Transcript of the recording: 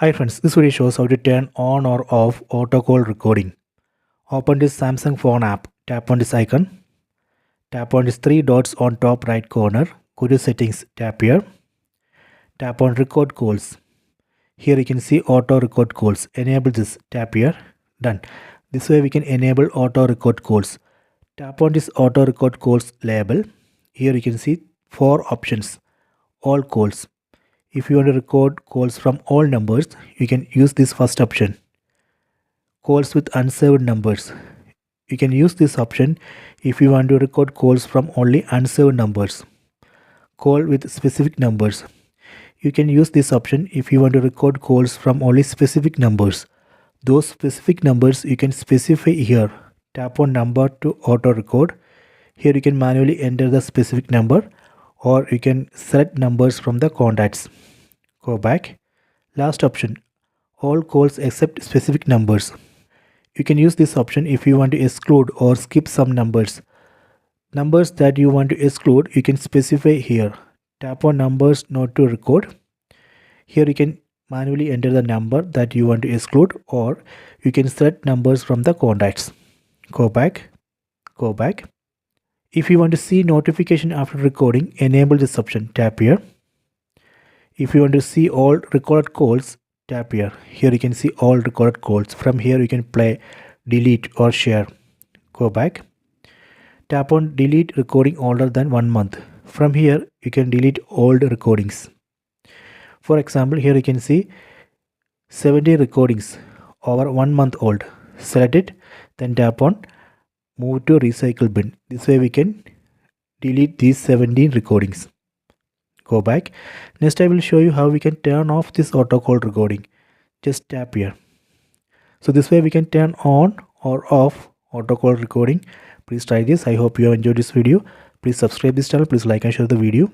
Hi friends, this video shows how to turn on or off auto call recording. Open this Samsung phone app, tap on this icon, tap on these three dots on top right corner, go to settings, tap here, tap on record calls. Here you can see auto record calls, enable this, tap here, done. This way we can enable auto record calls. Tap on this auto record calls label. Here you can see 4 options, all calls. If you want to record calls from all numbers, you can use this first option. Calls with unsaved numbers. You can use this option if you want to record calls from only unsaved numbers. Call with specific numbers. You can use this option if you want to record calls from only specific numbers. Those specific numbers you can specify here. Tap on number to auto record. Here you can manually enter the specific number, or you can select numbers from the contacts. Go back. Last option, all calls except specific numbers. You can use this option if you want to exclude or skip some numbers. Numbers that you want to exclude, you can specify here. Tap on numbers not to record. Here you can manually enter the number that you want to exclude, or you can select numbers from the contacts. Go back. Go back. If you want to see notification after recording, enable this option. Tap here. If you want to see all recorded calls, tap here. Here you can see all recorded calls. From here you can play, delete or share. Go back. Tap on delete recording older than 1 month. From here you can delete old recordings. For example, here you can see 70 recordings over 1 month old. Select it, then tap on move to recycle bin. This way we can delete these 17 recordings. Go back. Next I will show you how we can turn off this auto call recording. Just tap here. So this way we can turn on or off auto call recording. Please try this. I hope you have enjoyed this video. Please subscribe this channel. Please like and share the video.